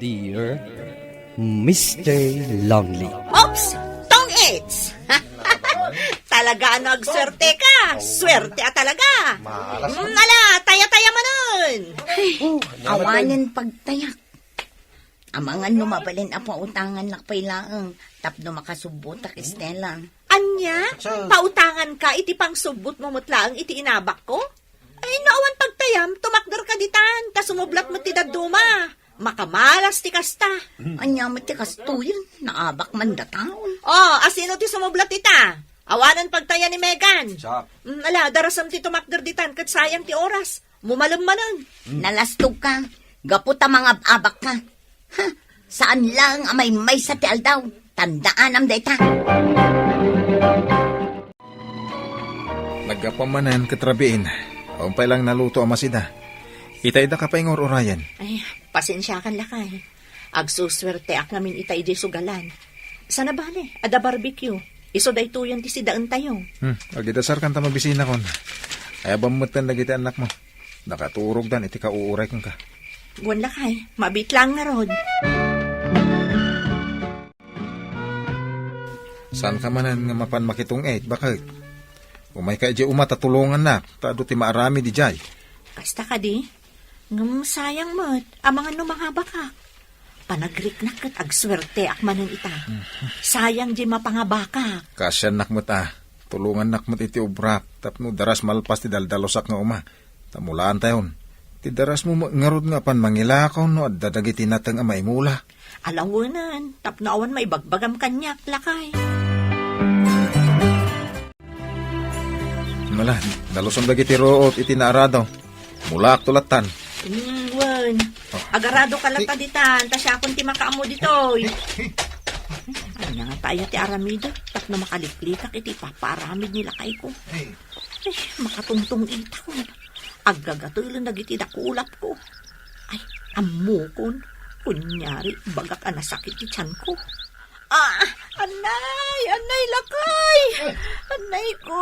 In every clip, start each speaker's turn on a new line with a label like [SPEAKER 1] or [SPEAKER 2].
[SPEAKER 1] Dear Mr. Longley.
[SPEAKER 2] Oops! Tong Eds! Talaga nagswerte ka! Swerte talaga! Ala, taya-taya mo nun!
[SPEAKER 3] Awanin pagtayak. Amangan numabalin ang pautangan lakpay laang tapno makasubutak Estela.
[SPEAKER 2] Anya? Pautangan ka, iti pang subot mo mutlaang iti inabak ko? Ay, naawan pagtayam, tumakder ka ditan, ta sumublat mo ti daduma. Makamalas ti kasta.
[SPEAKER 3] Anya mo ti kastuyan, naabak man dataon.
[SPEAKER 2] Oh, asino ti sumublat ita? Awanan pagtaya ni Megan. Ala, darasam ti tumakder ditan, kat sayang ti oras. Mumalam manan.
[SPEAKER 3] Nalastog ka, gaputa mga abak ka. Ha, saan lang amay may sa ti aldaw? Tandaan am dayta.
[SPEAKER 4] Nagkapamanan katrabiin. Umpay lang naluto ang masida. Itay da ka pa ingor orayan.
[SPEAKER 2] Ay, pasensya kan lakay. Agsuswerte ak namin itay di sugalan. Sana bale, ada barbecue. Iso day tuyan ti sidaan tayo.
[SPEAKER 4] Agidasar kan ta mabisina kon. Ay bamutan lagi ti anak mo. Nakaturog dan iti kauuray kong ka.
[SPEAKER 2] Buwan lakay, mabit lang nga rod.
[SPEAKER 4] Saan ka manan nga mapan makitong 8? Bakit? Umay ka di umatatulungan na. Tado ti maarami di jay.
[SPEAKER 2] Kasta ka di? Ngam sayang mo't, amangan no mga baka. Panagrik na kat agswerte akmanan ita. Sayang di mapangabaka.
[SPEAKER 4] Kasyan nakmat Tulungan nakmat iti ubrak. Tapno daras malpas ti daldalosak nga uma. Tamulaan tayon. Ti daras mo ngarod nga pan mangilakaw no at dadagiti natang amay mula.
[SPEAKER 2] Alawanan, tapnaawan may bagbagam kanyak lakay.
[SPEAKER 4] Mala, dalusom dagiti root iti naaradaw. Mula tulatan.
[SPEAKER 2] Wan, agarado ka lata ditan, tasya akong ti makaamo ditoy. Ay na nga tayo ti aramido, tapno makaliklikak iti paparamid nila kay ko. Ay, makatungtong ita ko. Agagatulan dagiti dakulap ko. Ay, amukon. Kunyari, bagak anasakit ti tiyan ko. Anay lakay. Anay ko,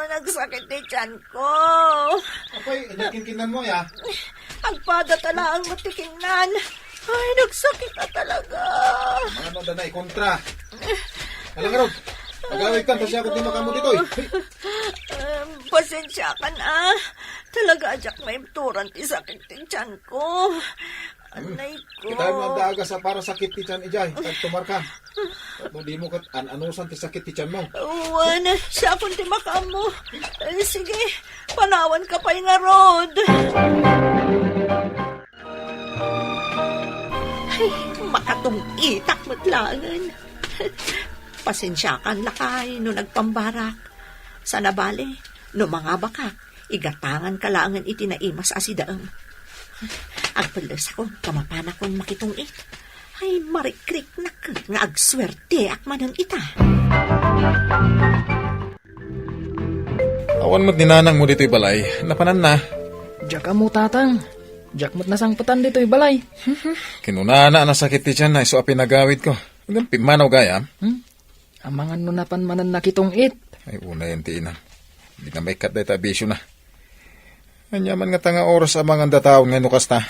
[SPEAKER 2] nagsakit ti tiyan ko.
[SPEAKER 4] Apoy, nakinkinan mo ya.
[SPEAKER 2] Agpada tala ang matikingnan. Ay, nagsakit na talaga.
[SPEAKER 4] Mga no danay kontra. Alam nga ron, magawid ka, tasya ko di makamu dito eh.
[SPEAKER 2] Pasensya ka na. Talaga ajak may turan ti sakit ti tiyan ko. Anay ko.
[SPEAKER 4] Kita mo ang daaga sa para sakit ti tiyan ijay. Tagtumar ka. Kung di mo kat anusan ti sakit ti tiyan mo.
[SPEAKER 2] Uwan, siya akong ti makamo. Sige, panawan ka pa nga rod. Ay, makatong itak matlangan. Pasensya kan lakay no nagpambarak. Sana bale, no mga bakak, igatangan kalangan itinaimas asidaang. Agpalas ako, kamapana kong makitong it. Ay, marikrik na ka, nga agswerte akmanan ita.
[SPEAKER 4] Awan mo't ninanang mo dito'y balay. Napanan na.
[SPEAKER 5] Diyak mo tatang. Diyak mo't nasangpatan dito'y balay.
[SPEAKER 4] Kinunana na sakit ti tiyan na iso pinagawid ko. Hanggang pimanaw gaya.
[SPEAKER 5] Amangan no napan manan nakitong it.
[SPEAKER 4] Ay una yan ti ina. Hindi na may kat na itabisyo na. Anyaman nga tanga oras ang mga dataon nga nukas na.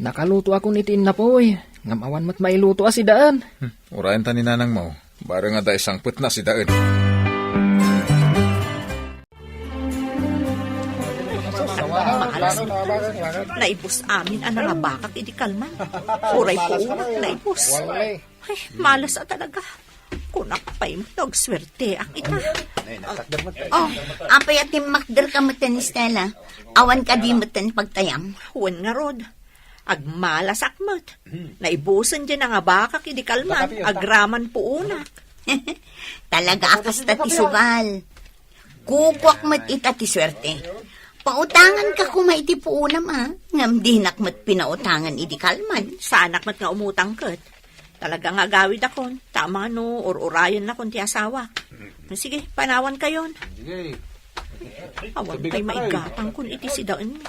[SPEAKER 5] Nakaluto ako nitiin na po eh. Ngamawan mat mailuto si daan.
[SPEAKER 4] Urayan ta ni nanang mo. Bara nga da isang put na si daan.
[SPEAKER 2] Naibos amin ang nga bakak iti kalman. Uray po umat, naibos. Ay, malas talaga. Kunak pa'y nagswerte ak ita.
[SPEAKER 3] Oh, apay at makder ka matan Estela. Awan ka di matan pagtayam.
[SPEAKER 2] Huwan nga rod. Agmalas akmat. Naibusan dyan nga bakak iti kalman. Agraman po unak.
[SPEAKER 3] Talaga akas ta ti sugal. Kukwak mat ita ti swerte. Pautangan ka kumay ti puulam Ngam dinak mat pinautangan iti kalman.
[SPEAKER 2] Sa anak mat nga umutang kat. Talaga nga gawid akon. Tama no, or-urayan na kon ti asawa. Sige, panawan kayon. Awan pa'y maigatang kun iti sidaan mi.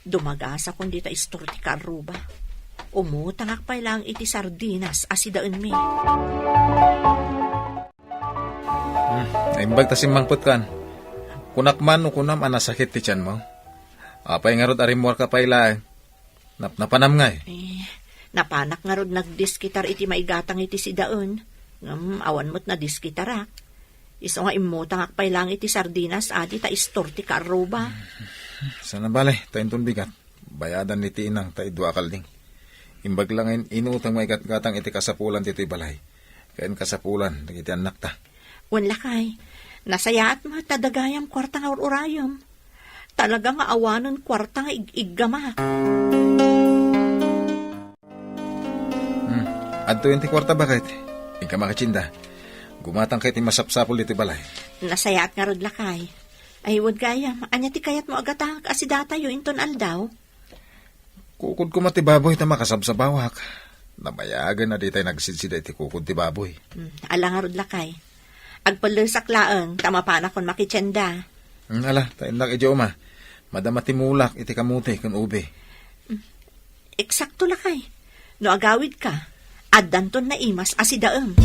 [SPEAKER 2] Dumagasa kon dita istor ti karuba. Umutangak pa'y lang iti sardinas asidaan mi.
[SPEAKER 4] Naimbag ta simangput kan. Kunak man o kunam anasakit ti tiyan mo. Apay nga rod arimor ka pa'y lang. Napanam nga eh.
[SPEAKER 2] Napanak nga rod nagdiskitar iti maigatang iti si daon. Awan mo't na diskitarak. Iso nga imutang akpay lang iti sardinas adi ta istor ti karoba.
[SPEAKER 4] Sana bale, tayo ton bigat. Bayadan ni tinang tayo dua kalding. Imbag lang inutang may gatang iti kasapulan dito'y balay. Kayan kasapulan, iti anak ta.
[SPEAKER 2] Wanla kay, nasaya at matadagayam kwarta nga urayam. Talaga nga awanon kwarta nga iggamak.
[SPEAKER 4] Adto yung ti kwarta bakit? Ika makachinda. Gumatang kay ti masapsapol dito'y balay.
[SPEAKER 2] Nasaya at nga rod lakay. Ay, wad gayam, anya ti kayat mo agatang kasi datayo inton aldaw.
[SPEAKER 4] Kukod ko mati baboy ta makasabsabawak. Namayagan na di tayo nagsidsida iti kukod ti baboy.
[SPEAKER 2] Ala nga rod lakay. Agpalusak laeng, tama pa na kon makitsenda.
[SPEAKER 4] Ala, tayo nak idioma. Madama ti mulak iti kamuti kun ube.
[SPEAKER 2] Eksakto lakay. No agawid ka, addanton na imas asidaem.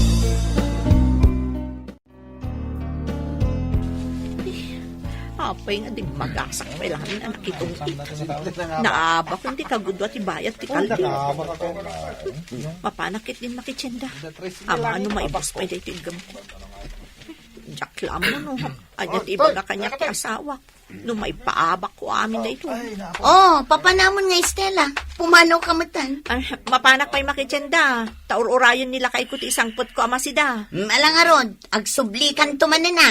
[SPEAKER 2] Apay nga di magasak pa ilamin ang nakitong naaba kung di kagudwa ti bayat ti kaldi. Mapanakit din makitsenda. Ama ano maibos pa iti igam ko. Jaklam mo no. Anya ti iba na kanya ti asawa. No maipaabak ko amin na ito.
[SPEAKER 3] Oh, papanamon nga Estela. Pumanaw ka matan.
[SPEAKER 2] Mapanak pa'y makitsenda. Taur-urayon nila kay kuti isang pot ko amasida.
[SPEAKER 3] Alang nga rod, agsublikan tumanan na.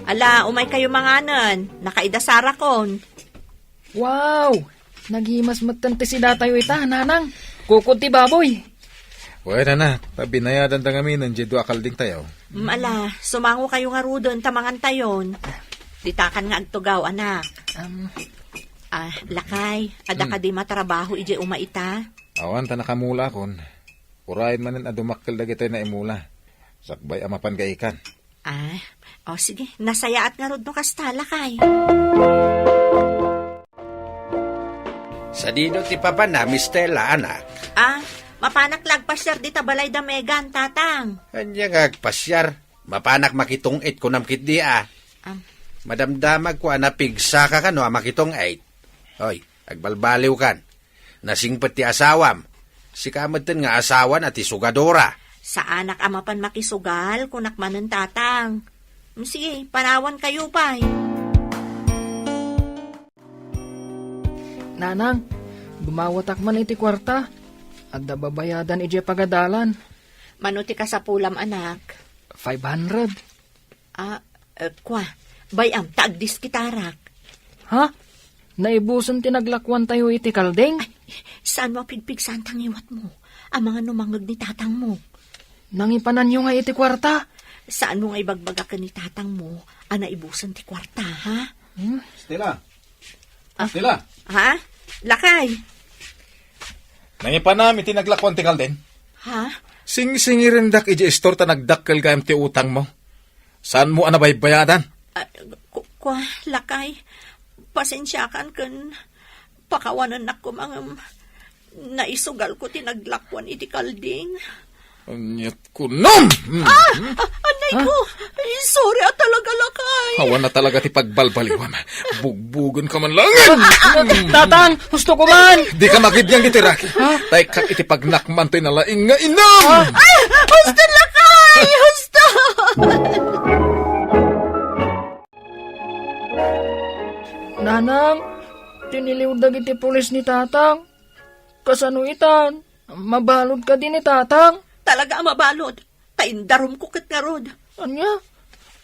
[SPEAKER 2] Ala, umay kayo manganan. Nakaidasara kon.
[SPEAKER 5] Wow! Naghimas matante si datayo ita, nanang. Kukod ti baboy.
[SPEAKER 4] Wala na, pabinayadan ta kami ng jedo akalding tayo.
[SPEAKER 2] Ala, sumango kayo nga rudon tamangan tayon. Ditakan nga agtugaw, anak. Lakay, ada ka di matrabaho ije umaita.
[SPEAKER 4] Awan ta nakamula kon. Urayin manin adumakkel dagitoy na imula. Sakbay amapan gaikan.
[SPEAKER 2] Sige, nasayaat nga rod no kasta, lakay.
[SPEAKER 6] Sa dino ti papa na, Miss Stella, anak.
[SPEAKER 2] Mapanak lagpasyar di tabalay da megan, tatang.
[SPEAKER 6] Anya nga agpasyar. Mapanak makitong 8 ko namkit di Madamdamag ko pigsa ka no makitong 8. Hoy, agbalbaliw kan. Nasingpet ti asawam. Si kameten nga asawan at isugadora.
[SPEAKER 2] Sa anak amapan makisugal, kunak manen tatang. Sige, panawan kayo pa.
[SPEAKER 5] Nanang, bumawatak man iti kwarta. At babayadan ije pagadalan.
[SPEAKER 2] Manuti ka sa pulam, anak.
[SPEAKER 5] 500.
[SPEAKER 2] Bayam, taagdis kitarak.
[SPEAKER 5] Ha? Naibuson tinaglakwan tayo iti kaldeng?
[SPEAKER 2] Saan mo pigpigsan tangiwat mo? Ang mga numangag ni tatang mo.
[SPEAKER 5] Nangipanan nyo nga iti kwarta.
[SPEAKER 2] Saan mo nga ibagbaga ka ni tatang mo? Naibusan ti kwarta, ha?
[SPEAKER 4] Stella! Stella!
[SPEAKER 2] Ha? Lakay!
[SPEAKER 4] Nangipanam iti naglakwan ti kalden.
[SPEAKER 2] Ha?
[SPEAKER 4] Sing-singirindak iji istor ta nagdakkel kayam ti utang mo. Saan mo anabay bayadan?
[SPEAKER 2] Lakay, pasensyakan kan pakawanan ako mga naisugal ko tinaglakwan iti kalding.
[SPEAKER 4] Anyat ko nom!
[SPEAKER 2] Anay ko! Sorry talaga, lakay.
[SPEAKER 4] Hawa na talaga ti pagbalbaliwan. Bugbugan ka man langit!
[SPEAKER 5] Tatang, gusto ko man!
[SPEAKER 4] Di ka makibyang iti Raki. Tay kak iti pagnakman to'y nalaing nga inam!
[SPEAKER 2] Husto, lakay! Husto!
[SPEAKER 5] Nanang, tiniliwdag iti pulis ni tatang. Kasano itan? Mabalod ka din ni tatang.
[SPEAKER 2] Talaga mabalod. Taindarom ko kat nga rod.
[SPEAKER 5] Anya?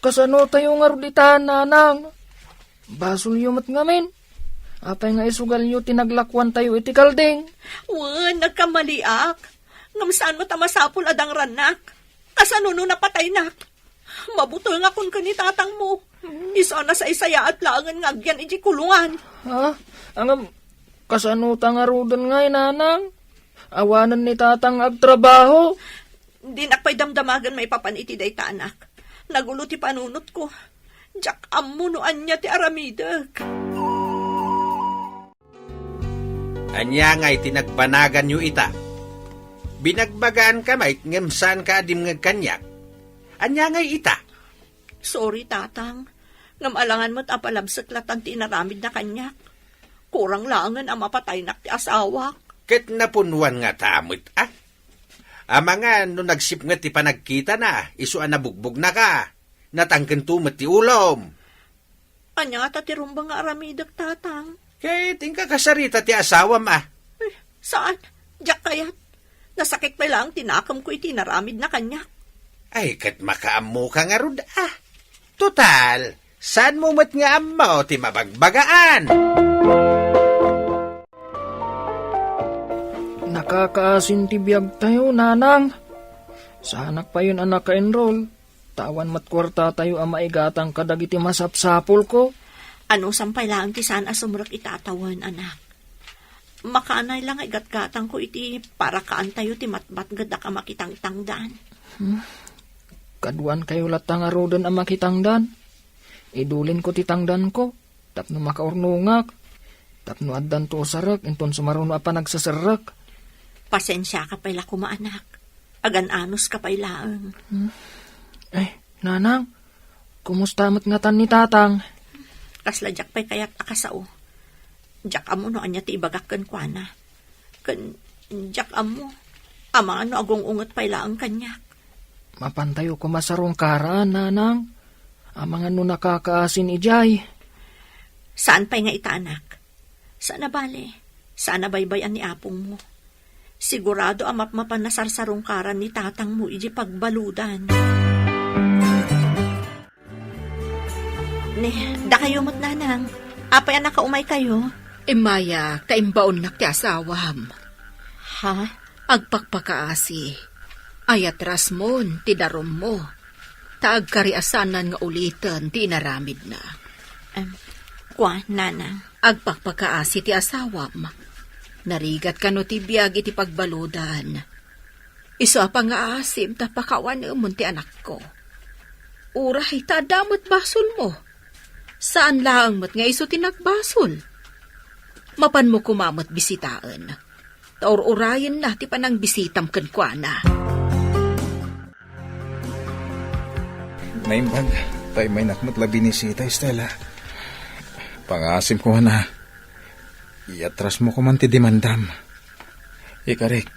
[SPEAKER 5] Kasano tayo nga ruditan, nanang? Basol yumat ngamin. Apay nga isugal nyo tinaglakwan tayo iti kalding.
[SPEAKER 2] Nagkamaliak. Ngam saan mo tamasapol adang ranak. Kasano no napatay nak. Mabutol nga kun ka ni tatang mo. Isa na sa isaya at laangan nga agyan iti kulungan.
[SPEAKER 5] Ha? Ang kasano ta nga rudon nga nanang? Awanan ni tatang agtrabaho.
[SPEAKER 2] Di nakpay damdamagan may papaniti day ta anak. Nagulo ti panunot ko. Diyak amunuan niya ti aramidag.
[SPEAKER 6] Anya nga itinagpanagan nyo ita. Binagbagaan ka may ngemsan ka adim nga kanyak. Anya nga ita.
[SPEAKER 2] Sorry, tatang. Ngam alangan mo't apalabsak latan ti inaramid na kanyak. Kurang langan ang mapatay na ti asawak.
[SPEAKER 6] Ket napunwan nga tamot, Ama nga, no nagsip nga ti panagkita na, isuan na bugbog na ka. Natangken tumot ti ulom.
[SPEAKER 2] Anya nga tatirumba nga aramidak tatang.
[SPEAKER 6] Kaya tingka kasarita ti asawam,
[SPEAKER 2] Saan? Diyak kayat. Nasakit pa lang tinakam ko itinaramid na kanyak.
[SPEAKER 6] Ay, kat makaammo ka nga rod, Total, saan mo mat nga ammo ti mabagbagaan?
[SPEAKER 5] Nakakaasin ti biyag tayo, nanang. Sa anak pa yun anak ka-enroll. Tawan mat kwarta tayo ang maigatang kadagiti masapsapol ko.
[SPEAKER 2] Ano sampay lang ti saan asumrak itatawan, anak. Makaanay lang igat-gatang ko iti para kaan tayo ti matbat gada ka makitang-tangdaan.
[SPEAKER 5] Kaduan kayo latang arodan ang makitangdan. Idulin ko ti tangdan ko. Tapno makaurnungak. Tapno addan to sarak. Inton sumaruno apa nagsasarak.
[SPEAKER 2] Pasensya ka pala kumaanak. Agan-anos ka pailaang.
[SPEAKER 5] Nanang. Kumusta mat nga tan ni tatang?
[SPEAKER 2] Kasla jak pa'y kayat akasao. Jak amo no anya ti ibagak kan kuana. Kan jak amo. Ama ano agong ungot pailaang kanyak.
[SPEAKER 5] Mapantayo ko masarong karaan, nanang. Amang ano nakakaasin ijay.
[SPEAKER 2] Saan pa'y nga ita anak? Saan na bale? Saan na baybayan ni apong mo? Sigurado amap mapanasarsarong karan ni tatang mo iji pagbaludan. Da kayo mo't nanang. Apay anak kaumay kayo?
[SPEAKER 7] Maya, kaimbaon na ti asawam.
[SPEAKER 2] Ha?
[SPEAKER 7] Agpakpakaasi. Ayatras mon, ti darom mo. Taag kariasanan nga ulitan, ti inaramid na.
[SPEAKER 2] Kwa, nanang.
[SPEAKER 7] Agpakpakaasi ti asawam. Narigat ka no ti biyag iti pagbaludan. Isa pa nga asim, tapakawan umon ti anak ko. Uray, tadamot basol mo. Saan lang mat nga iso tinagbasol? Mapan mo kumamot bisitaan. Taur-urayan na ti panang bisitam kenkwana.
[SPEAKER 4] Naimbag, tayo may nakmat labi ni Sita, Estela. Pangasim ko na. Iatras mo ko man ti dimandam. Ikarik,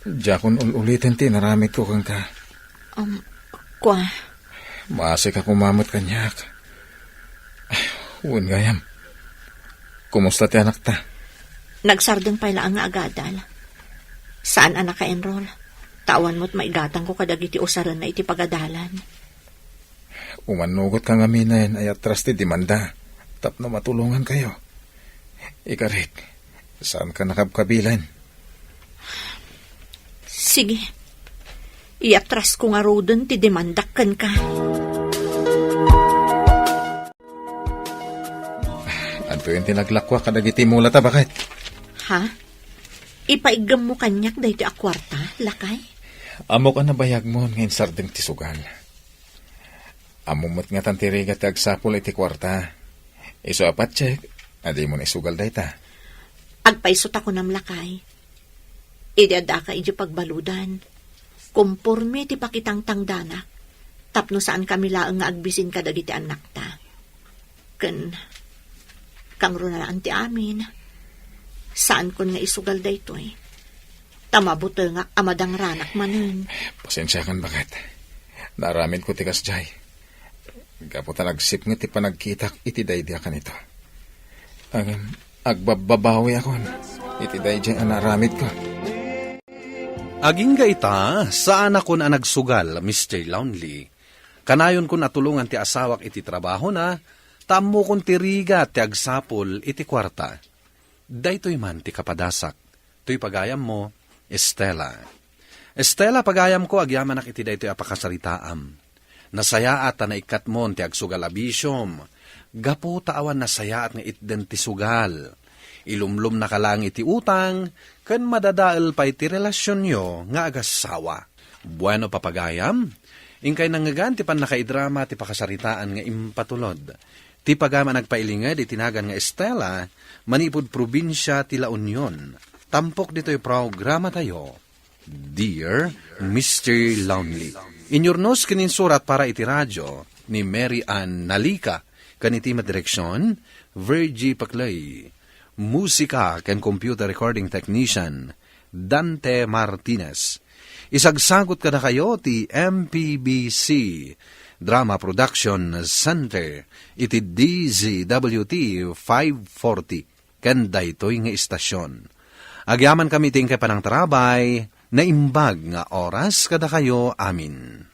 [SPEAKER 4] jakon ulitin ti naramit ko kang ka.
[SPEAKER 2] Kwa.
[SPEAKER 4] Maasik ako mamot kanyak. Uwan gayam. Kumusta ti anak ta?
[SPEAKER 2] Nagsardeng pala ang agadal. Saan anak ka-enroll? Tawan mo't maigatang ko kadagiti usaran na iti pagadalan.
[SPEAKER 4] Umanugot kang aminayin ay atras ti demanda. Tapno matulungan kayo. Ikarik, saan ka nakabkabilan?
[SPEAKER 2] Sige. Iatras ko nga rodon ti demandakan ka.
[SPEAKER 4] Anto yung tinaglakwa kadagiti mula ta, bakit?
[SPEAKER 2] Ha? Ipaigam mo kanyak dahi ti akwarta, lakay?
[SPEAKER 4] Amo ka na bayag mo ngayon sardeng ti sugal. Amumot nga tantiriga ti agsapol iti kwarta. Iso apat check, adi mo na isugal dahi ta.
[SPEAKER 2] Agpaisot ako nam lakay. Idada ka iji pagbaludan. Kumporme ti pakitang tangdanak. Tapno saan kami laang nga agbisin ka dagiti anak ta. Kang runalaan ti amin. Saan kon nga isugal da ito eh. Tamabuto nga amadang ranak manun.
[SPEAKER 4] Pasensya kan bakit. Naramin ko ti kasjay. Gaputan nagsip nga ti panagkitak iti daydi ka nito. Agbababawi akon. Iti daydi ang naramid ko.
[SPEAKER 6] Aging gaita, saan ako na nagsugal, Mr. Lonely? Kanayon ko natulungan ti asawak iti trabaho na, tamo kong tiriga ti agsapol iti kwarta. Daytoy man ti kapadasak. To'y pagayam mo, Estela. Estela, pagayam ko, agyaman iti daytoy apakasaritaam. Nasaya at na ikat mo ti agsugal abisyom. Gapo taawan nasaya at nga itden ti sugal. Ilumlum na kalang iti utang, kan madadaal pa iti relasyon nyo nga agasawa. Bueno papagayam, ingkay nangagan ti pan nakaidrama ti pakasaritaan nga impatulod. Ti pagama nagpailingad itinagan nga Estela, manipod probinsya ti La Union. Tampok dito'y programa tayo. Dear Mr. Lonely. Inyornos kininsurat para iti radyo ni Mary Ann Nalika, Kaniti madireksyon, Virgie Paclay. Musika ken computer recording technician, Dante Martinez. Isagsagot ka na kayo ti MPBC Drama Production Center iti DZWT 540 ken daytoy nga istasyon. Agyaman kami ting kay panang tarabay na imbag nga oras kada kayo amin.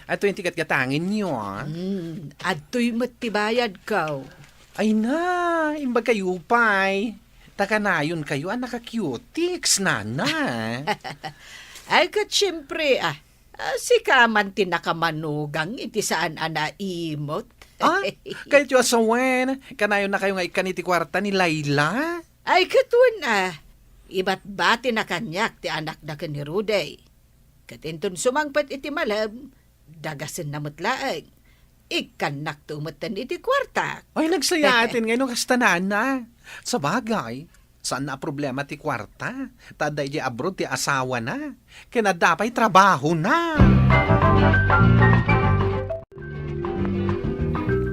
[SPEAKER 6] At yung tikat katangin nyo,
[SPEAKER 7] Adto'y matibayad ka.
[SPEAKER 6] Ay na, imbag kayo pa'y. Taka na yun kayo, nakakutiks na.
[SPEAKER 7] Ay kat syempre, si kaman tinakamanugang iti saan imot.
[SPEAKER 6] Kahit yung asawen, kanayon na kayo nga ikaniti kwarta ni Layla.
[SPEAKER 7] Ay katun iba't bati na kanyak ti anak na ni Ruday. Katinton sumangpat iti malam, dagasin na mutlaang. Ikanak tumatan iti kwarta.
[SPEAKER 6] Ay, nagsaya atin ngayon kastanaan na. Sa bagay, saan na problema ti kwarta? Taday di abroad ti asawa na. Kinadapay trabaho na.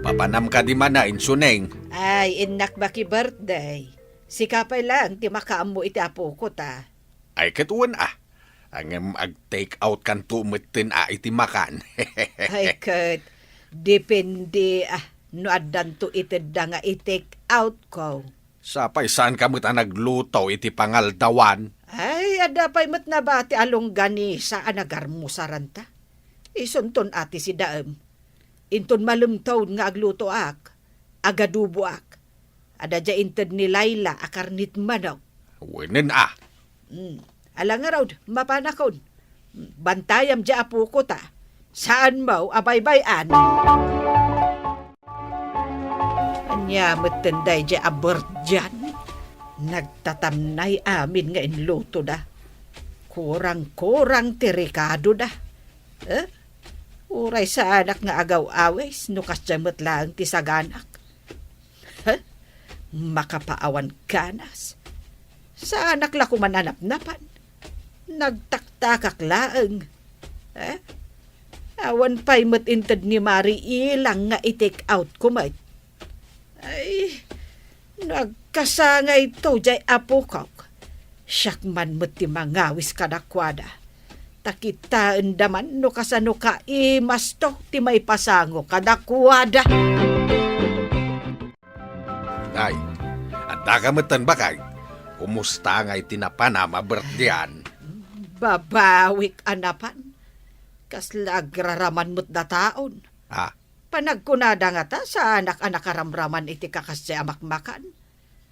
[SPEAKER 6] Papanam ka di man na, insuneng.
[SPEAKER 7] Ay, inak baki birthday. Sikapay lang, ti makaamu iti apo ko ta.
[SPEAKER 6] Ay, katuan Ang ag-take out kan tumitin iti makan.
[SPEAKER 7] Ay, kat, depende no adan to itid nga i-take out ko.
[SPEAKER 6] Sapay, saan ka mo't nagluto iti pangaldawan?
[SPEAKER 7] Ay, adapay mo't nabati along gani sa anagarmusaran ta. Isunton ati si Daem. Inton malumtaw nga agluto agadubo ak. Ada inted ni Layla akarnit manok.
[SPEAKER 6] Winin
[SPEAKER 7] Alang nga raw, mapanakon. Bantayam dya apo ko ta. Saan mo abay-bayan? Anya matenday dya abort dyan. Nagtatamnay amin nga inluto da. Kurang-kurang tirikado da. Uray sa anak nga agaw-awes, nukas dyan matlaang tisaganak. Makapaawan kanas. Sa anak la kumananap-napan. Nagtaktakak laeng. Awan pa'y matinted ni Mari ilang nga i-take out ko may. Ay, nagkasangay to jay apo ko. Siyak man mati mangawis kadakwada. Takita endaman no kasano ka imas to ti may pasango kadakwada.
[SPEAKER 6] Ay, at nakamatan ba kay? Kumusta nga'y tinapanama birthdayan?
[SPEAKER 7] Babawik anapan. Kaslagraraman mo't na taon.
[SPEAKER 8] panagkunada nga ta sa anak-anak karamraman iti kakas sa amakmakan.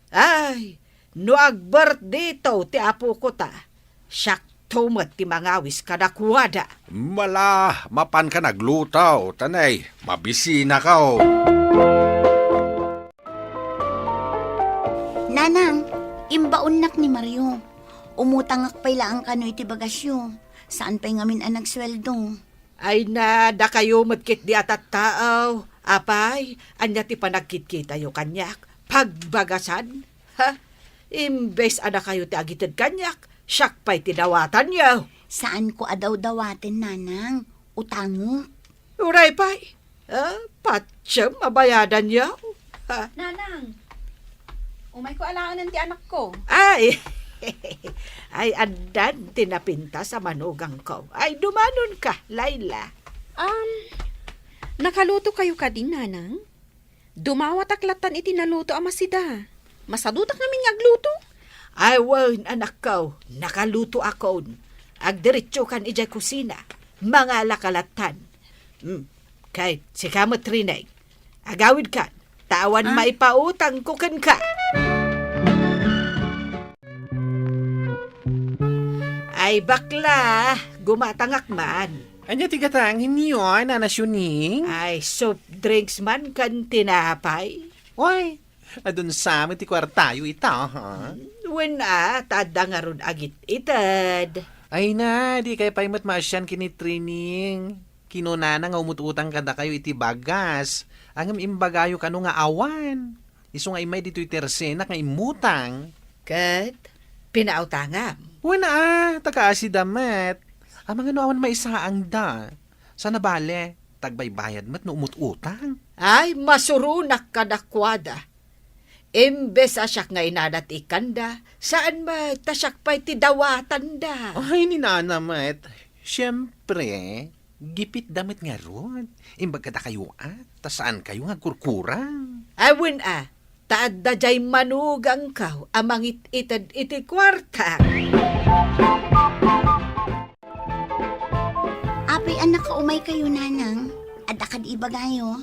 [SPEAKER 8] Ay, no ag-birthday to ti apo ko ta, siyak tumat ti mangawis kadakwada.
[SPEAKER 6] Mala, mapan ka naglutaw. Tanay, mabisina ka o.
[SPEAKER 3] Nanang, imbaunnak ni Mario. Umutangak pay laang kano iti bagasyo. Saan pa'y ngamin ang nagsweldo?
[SPEAKER 8] Ay na, da kayo matkit di atat tao. Apay, anya ti panagkit-kit ayo kanyak. Pagbagasan, ha? Imbes ada kayo ti agitid kanyak, siyak pa'y tinawatan niyo.
[SPEAKER 3] Saan ko adaw-dawatin, Nanang? Utango?
[SPEAKER 8] Uray pa'y, patsyam, mabayadan niyo. Ha?
[SPEAKER 7] Nanang, umay ko alaan ti anak ko.
[SPEAKER 8] Ay, ay andan tinapinta sa manugang ko. Ay, dumanon ka, Laila.
[SPEAKER 7] Nakaluto kayo ka din, Nanang? Dumawat aklatan iti naluto ama sida. Masadutak namin agluto.
[SPEAKER 8] Ay, wan, anak ko, nakaluto ako. Agdiretso kan ijay kusina. Mga lakalatan. Kahit si kamot rinay. Agawid ka. Tawan maipautang kukan ka. Ay, bakla. Gumatangak man.
[SPEAKER 6] Anya tigatang hinyo ay nanasyuning.
[SPEAKER 8] Ay, soft drinks man kan tinapay.
[SPEAKER 6] Oy, adun sa amin ti kwartayo ita, ha?
[SPEAKER 8] When tada nga ron agit itad.
[SPEAKER 6] Ay na, di kay paimat masyan kini training. Kinunana nga umututang kada kayo iti bagas. Angam imbagayo kano nga awan. Iso nga imay dito'y tersena nga imutang.
[SPEAKER 8] Kat, pinautangam.
[SPEAKER 6] Wala taga-asi damat. Ang mga awan maisaang da. Sana bale, tagbay-bayad mat no umututang.
[SPEAKER 8] Ay, masurunak kadakwada. Imbes asyak nga inadat ikanda, saan ba tasyak pa'y tidawatan da?
[SPEAKER 6] Ay, ninanamat. Siyempre, gipit damit nga ron. Imbag kada kayo tasaan kayo nga kurkurang.
[SPEAKER 8] Awin taad da jay manugang kaw, amang itad iti kwarta.
[SPEAKER 3] Apay anak ka umay kayo, Nanang. Adakad ibagayo.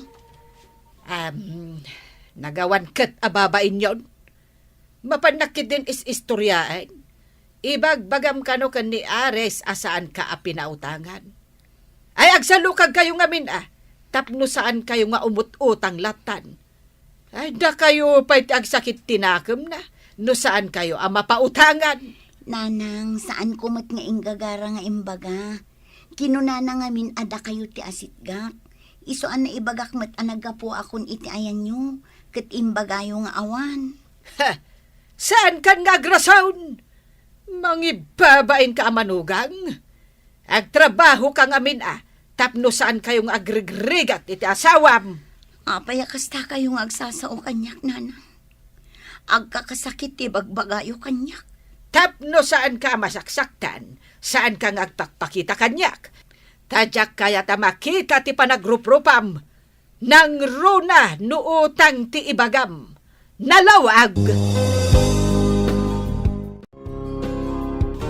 [SPEAKER 8] Nagawan kat ababain yon. Mapanakit din is istoryaan. Ibagbagam kano kan ni Ares asaan ka pinautangan. Ay agsalukag kayo ngamin tapno saan kayo nga umut-utang latan. Ay da kayo pa'y agsakit tinakam na. No saan kayo mapautangan.
[SPEAKER 3] Nanang, saan ko mat nga inggagara nga imbaga? Kinunana ngamin ada kayo ti asitgak. Isuan na ibagak mat anagapo akon iti ayan nyo. Kat imbagayo nga awan.
[SPEAKER 8] Ha! Saan kan nga grasawn? Mangibabain ka amanugang? Agtrabaho ka ngamin tapno saan kayong agrigrigat iti asawam.
[SPEAKER 3] Apay kasta kayo nga agsasao kanyak, Nanang. Agkakasakit ti bagbagayo kanyak.
[SPEAKER 8] Tapno saan ka masaksaktan, saan ka agpakpakita kanyak. Tadyak kaya ta makita ti panagruprupam, nang runa nuutang ti ibagam, nalawag.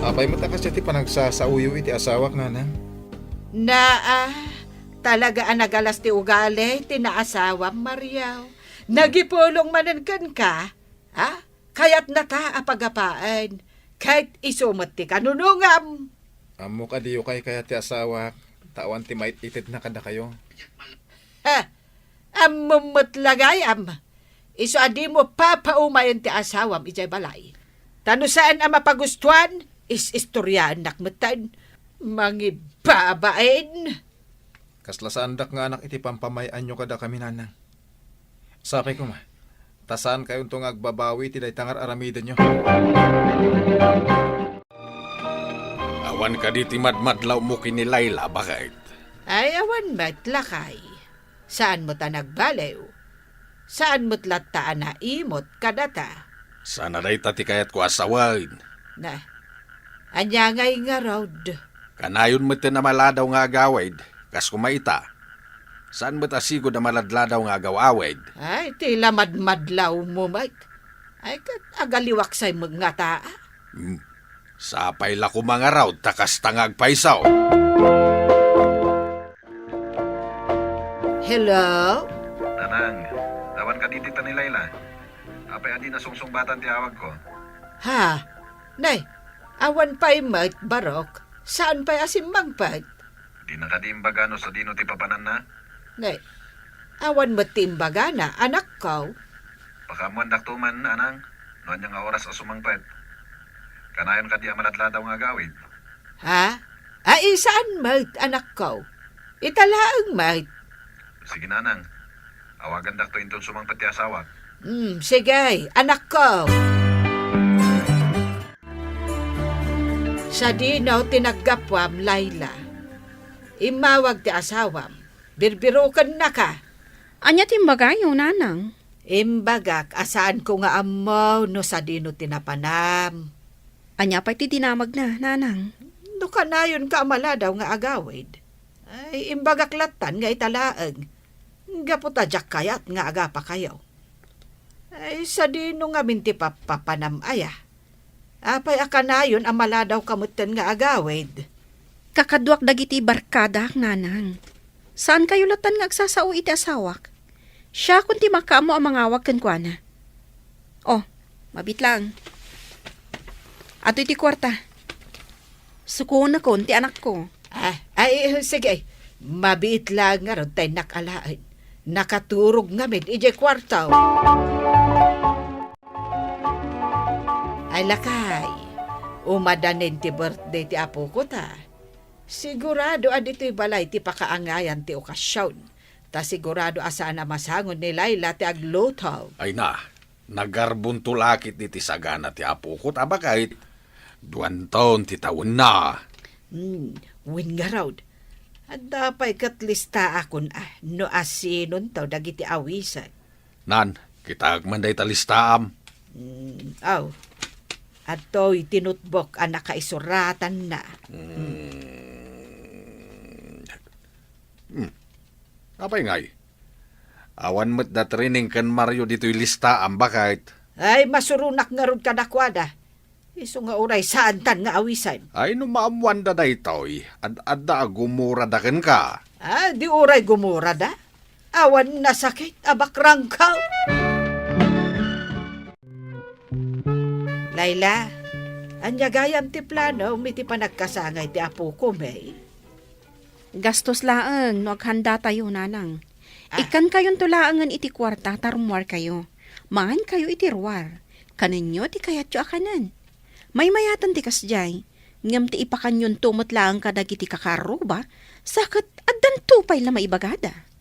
[SPEAKER 4] Apay matakas ti panagsasauyo iti asawak, Nanang.
[SPEAKER 8] Talaga nagalas ti ugali, tinaasawam, Mariaw. Nagipulong manankan ka, kaya't nata apagapaan, kahit isumat ti kanunungam.
[SPEAKER 4] Amo ka diyo kay kaya ti asawak, tawan ti mait itid na kada kayo.
[SPEAKER 8] Amumatlagayam, iso adi mo papaumayan ti asawam, ijay balay. Tano saan mapagustuhan, is istoryaan nakmatan, mangibabain.
[SPEAKER 4] Kaslasandak nga anak iti pampamayan nyo kada kami, Nanang. Sakay ko tasaan kayo itong agbabawi ti daytangar aramidan nyo.
[SPEAKER 6] Awan ka di timadmadlaw mo kini Layla, bakit?
[SPEAKER 8] Ay, awan matlakay. Saan mo ta nagbalew? Saan mo't lataan na imot kadata?
[SPEAKER 6] Sana day tati kayat ko asawain.
[SPEAKER 8] Na, anyangay nga road.
[SPEAKER 6] Kanayon mo na maladaw nga agawid, kas kumaita. Saan mo tasigod na maladladaw nga agawawid?
[SPEAKER 8] Ay, tila madmadlaw mo, mate. Ay, agaliwak sa'y mga taa.
[SPEAKER 6] Sapay la ko mga raw, takas tangag paisaw.
[SPEAKER 8] Hello?
[SPEAKER 4] Nanang, dawan ka dito ni Layla. Apay adi na sungsungbatan ti awag ko.
[SPEAKER 8] Ha? Nay, awan pa'y mat, barok. Saan pa'y asimbangpat?
[SPEAKER 4] Di na kadimbaga no sa dino ti papanan na.
[SPEAKER 8] Nay, awan mat timbaga na, anak ko.
[SPEAKER 4] Pakamuan daktuman, anang. Noon nga oras asumangpet. Kanayon ka di amaladladaw nga gawid.
[SPEAKER 8] Ha? Ay, saan mat, anak ko? Italaang mat.
[SPEAKER 4] Sige nanang. Awagan dakto inton sumangpet ti asawa.
[SPEAKER 8] Sige, anak ko. Sa dinaw tinaggapwam, Layla. Imawag ti asawam. Birbirukan na ka.
[SPEAKER 7] Anya timbaga yung nanang.
[SPEAKER 8] Imbagak, asaan ko nga amaw no sa dino tinapanam.
[SPEAKER 7] Anya pa'y ti dinamag na, nanang.
[SPEAKER 8] No ka na yun ka daw nga agawid. Ay, imbagak latan nga italaang. Gaputadyak kayat nga aga pa kayo. Ay, sa dino nga minti papanam aya. Apay akanayon amala daw kamutan nga agawid.
[SPEAKER 7] Kakadwak dagiti barkada, nanang. Saan kayo latan nga agsasao iti asawak? Siya kunti makaamo ang mangawag kan kuana. Oh, mabit lang. Ato iti kwarta. Suko na ko, ti anak ko.
[SPEAKER 8] Ay, sige. Mabit lang nga ron tayo nakalaan. Nakaturog nga med, ije kwartaw. Ay, lakay. Umadanin ti birthday ti apo ko ta. Sigurado adito'y balay ti pakaangayan ti okasyon. Ta sigurado asaan na masangon ni Layla ti aglutaw.
[SPEAKER 6] Ay na, nagarbuntulakit ni ti sagana ti apukot. Aba kahit 2 taon ti taon na.
[SPEAKER 8] Win nga raw. At dapay katlista akon no asinon taw dagiti awisan.
[SPEAKER 6] Nan, kita agmanday talistaam.
[SPEAKER 8] Aw, at to'y tinutbok ang nakaisuratan na.
[SPEAKER 6] Apay ngay. Awan mo't da training kan Mario dito'y listaam bakit.
[SPEAKER 8] Ay, masurunak nga ron kadakwada. Iso nga uray saan tan nga awisan.
[SPEAKER 6] Ay no maamuan da daytoy. Adda gumura da ken ka.
[SPEAKER 8] Di uray gumura da. Awan na sakit, abakrang ka. Layla, anya gayam ti plano, umiti pa nagkasangay ti apo ko, may.
[SPEAKER 7] Gastos laang, no aghanda tayo, nanang. Ikan kayon tulaangan iti kwarta, tarumwar kayo. Mangan kayo iti ruwar. Kaninyo ti kayat yo akanan. May mayatan ti kasjay. Ngam ti ipakanyon tumot laang kadag iti kakaro ba? Sakit addan tupay la maibagada.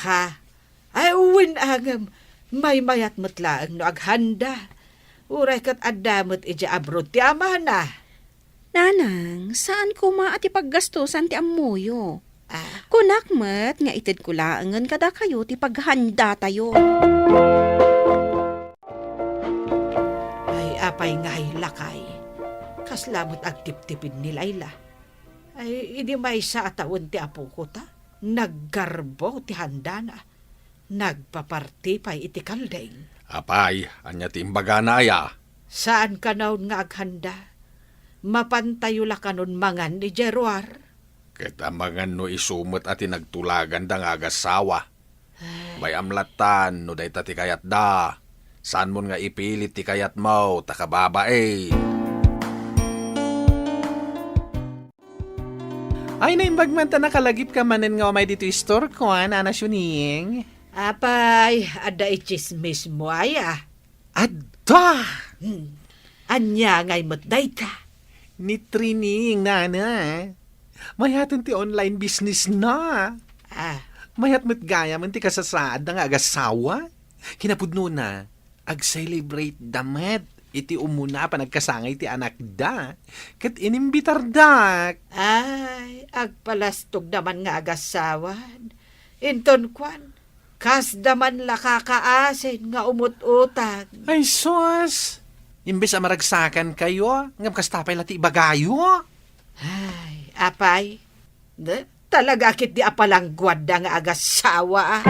[SPEAKER 8] Ha? Ay, uwin agam. May mayat matlaang no aghanda. Uray kat adamot ija abroad ti ama na.
[SPEAKER 7] Nanang, saan ko maati paggastosan ti amuyo? Kunakmat nga itid ko laangan kada kayo ti paghanda tayo.
[SPEAKER 8] Ay, apay ngay lakay. Kaslamot agtip-tipid ni Layla. Ay, hindi may sa taon ti apo ko ta. Naggarbo ti handa na. Nagpaparti pa'y iti kaldeng.
[SPEAKER 6] Apay, anya ti imbaga na aya.
[SPEAKER 8] Saan ka naon nga aghanda? Mapantayo la kanon mangan ni Jeruar.
[SPEAKER 6] Kita mangan no isumot at nagtulagan da nga agasawa. May amlatan no day ti kayat da. Saan mo nga ipilit ti kayat mo, takababae.
[SPEAKER 9] Ay, naimbag man ta nakalagip ka manen nga umay dito store ko, Nana Shuning.
[SPEAKER 8] Apay, ada ichismis mo aya.
[SPEAKER 9] Adda!
[SPEAKER 8] Anya ngay matday ka.
[SPEAKER 9] Ni Trining, Nana. Mayatin ti online business na. Mayat mo't gaya man ti kasasaad na nga agasawa. Kinapudno na, ag-celebrate damat. Iti umuna pa nagkasangay ti anak da. Kat inimbitar dak.
[SPEAKER 8] Ay, agpalastog naman nga agasawan. Inton kwan, kas daman la kakaasin nga umut-utag.
[SPEAKER 9] Ay, sos! Imbes a maragsakan kayo, ngam kastapay lati ibagayo.
[SPEAKER 8] Ay, apay, talaga kit di apalang gwada nga agasawa.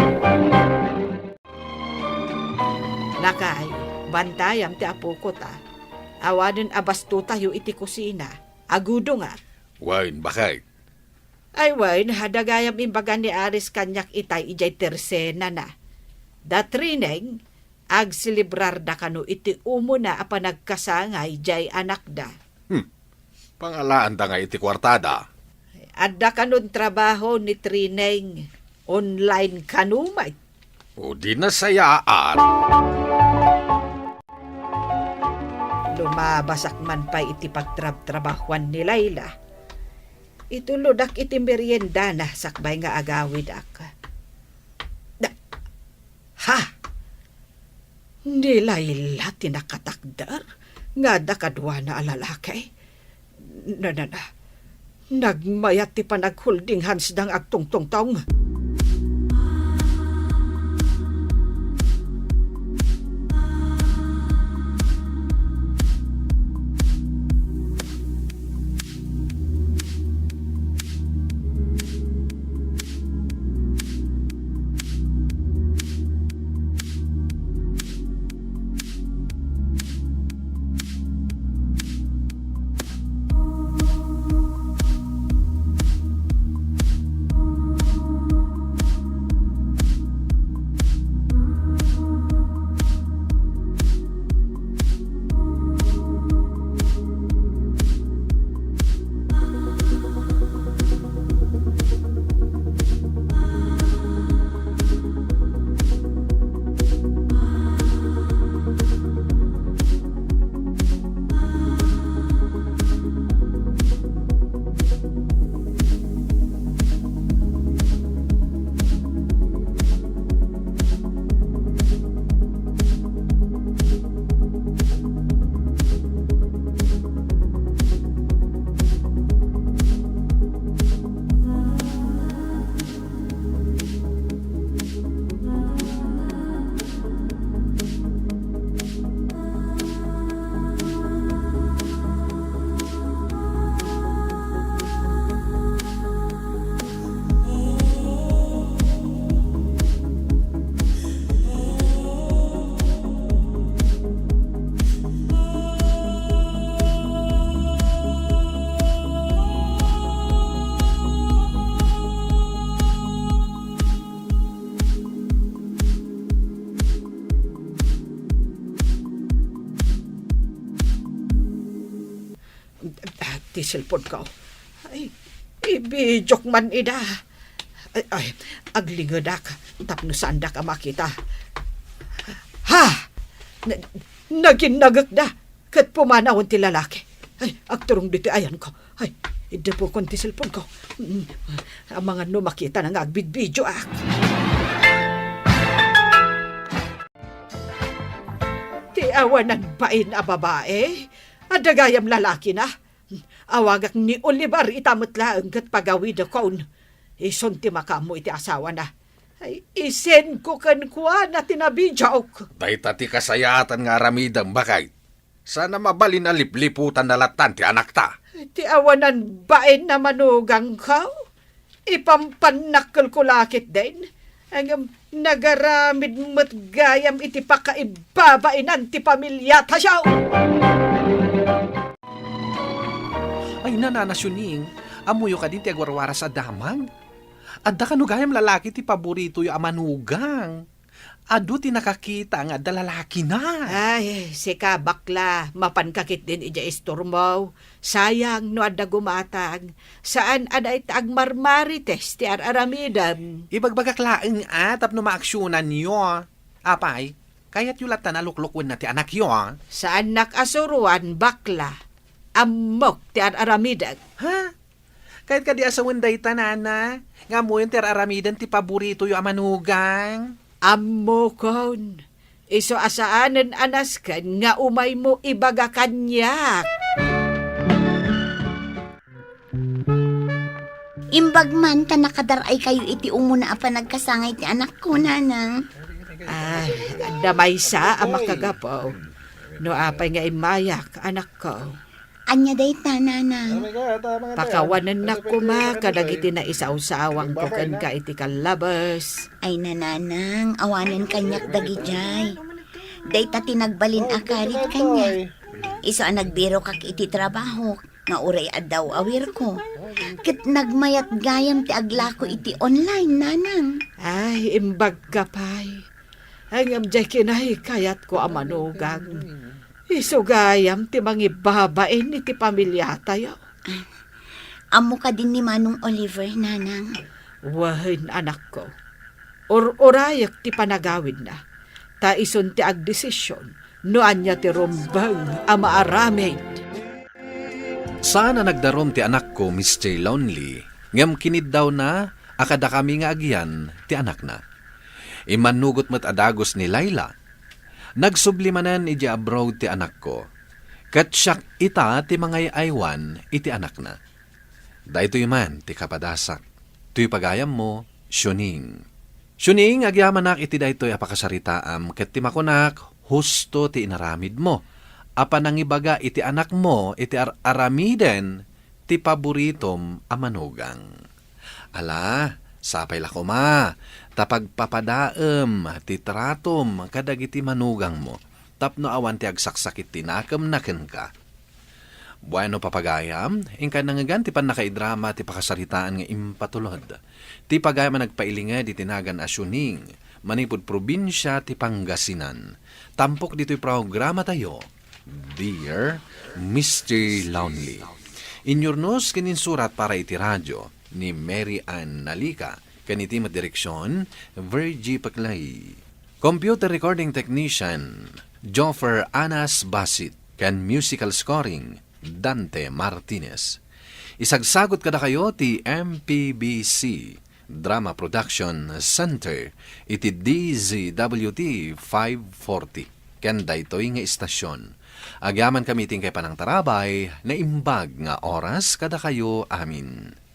[SPEAKER 8] Lakay, bantayam ti apo ko ta. Awanin abasto tayo iti kusina. Agudo nga.
[SPEAKER 6] Wain, bakit?
[SPEAKER 8] Ay wan, hadagayam imbaga ni Aris kanyak itay ijay tersena na. Datrineng, ag silibrar da kano iti umo na apa nagkasangay jay anak da.
[SPEAKER 6] Pangalaan da nga iti kwartada.
[SPEAKER 8] Adda kanon trabaho ni Trineng. Online kanumay.
[SPEAKER 6] O di nasayaan.
[SPEAKER 8] Lumabasak man pa iti pagtrabahuan ni Layla. Ituludak iti merienda na sakbay nga agawid ak. Ha? Ni Layla tinakatakdar nga da kadwa na alalakay. Nagmayat ti panagholding hands dang agtungtong-tong. Ti cellphone ko. Ay, ibijok man ida. Ay, aglingod tapno saan da ka makita. Ha! Naginagak da. Kat pumanawon ti lalaki. Ay, agturong dito ayan ko. Ay, ida po kon ti cellphone ko. Ang mga no makita na nga agbidbidyo Ti awanan bain a babae. Adagayam lalaki na. Awagak ni Oliver itamot laang kat pagawid akon. Ison ti makamo iti asawa na. Ay, isen ko kankwa na tinabidyaok.
[SPEAKER 6] Dahita ti kasayatan nga aramidang bakay. Sana mabalin na lipliputan na latan ti anak ta.
[SPEAKER 8] Ti awanan bain na manugang ka? Ipampanakal ko lakit din. Ang nagaramid mo't gayam iti pakaibabainan ti pamilya tasyaw.
[SPEAKER 9] Ay nananasyuning, amuyo ka din ti agwarwara sa damag. Adda ka no gayam lalaki ti paborito yu amanugang. Adu ti nakakita nga adda lalaki na.
[SPEAKER 8] Ay, sika bakla, mapankakit din ija isturmaw. Sayang no adda gumatag. Saan aday taag marmarites ti aramidam.
[SPEAKER 9] Ibagbagak laeng tapno maaksyonan nyo. Apay, kaya't yulatan na luklukwen na ti anak yo.
[SPEAKER 8] Saan nakasuruan bakla? Amok ti aramidan.
[SPEAKER 9] Ha? Kahit ka di asawan day tanana, nga mo yung ti aramidan ti paborito yu amanugang.
[SPEAKER 8] Amokon. Iso asaanan anas kan nga umay mo ibaga kanyak.
[SPEAKER 3] Imbag man ta nakadaray kayo iti umuna apa nagkasangay ti anak ko, nanang.
[SPEAKER 8] Ay, damay sa ang makagapaw. No apay nga imayak, anak ko.
[SPEAKER 3] Anya day ta, nanang.
[SPEAKER 8] Pakawanan na kuma, kadagiti na isaw-sawang ko kan ka iti kalabas.
[SPEAKER 3] Ay nananang, awanan kanyak dagijay. Day ta tinagbalin akarit kanya. Iso ang nagbiro kak iti trabaho, nga uray adaw awir ko. Kat nagmayat gayam ti aglako iti online, nanang.
[SPEAKER 8] Ay, imbag ka pa'y. Ang amjay kinay kayat ko amanugang. Isugayam ti mangibabain iti pamilya tayo.
[SPEAKER 3] Amo ka din ni Manong Oliver, nanang.
[SPEAKER 8] Wahin anak ko. Orayak ti panagawid na. Ta ison ti agdesisyon. Noan niya ti rumbang ama aramid.
[SPEAKER 6] Sana nagdarom ti anak ko, Miss J. Lonely, ngam kinid daw na, akada kami nga agyan, ti anak na. Imanugot mat adagos ni Laila. Nagsublimanan iti abroad ti anak ko. Katsyak ita ti mga aywan iti anak na. Dahito man ti kapadasak. Tuy pagayam mo, Shuning. Shuning, agyamanak iti dahito'y apakasaritaam, ket ti makunak, husto ti inaramid mo. Apa nang ibaga iti anak mo, iti aramiden, ti paboritom amanugang. Ala, sapay lako ma, tapag papadaem, ti tratom, kadag iti manugang mo, tapno awan ti agsaksakit tinakam naken ka. Bueno papagayam, ingka nangagan ti pan nakaidrama ti pakasaritaan nga impatulod. Ti pagayam nagpailinga di tinagan Shuning, manipod probinsya ti Pangasinan. Tampok dito'y programa tayo, Dear Mr. Lonely. Inyornos kininsurat para iti radyo ni Mary Ann Nalika, kaniti direksyon, Virgie Paclay. Computer recording technician, Joffer Anas Basit, kan musical scoring, Dante Martinez. Isagsagot kada kayo ti MPBC Drama Production Center iti DZWT 540. Kanda ito'y nga istasyon. Agyaman kami ting kay panang tarabay na imbag nga oras kada kayo amin.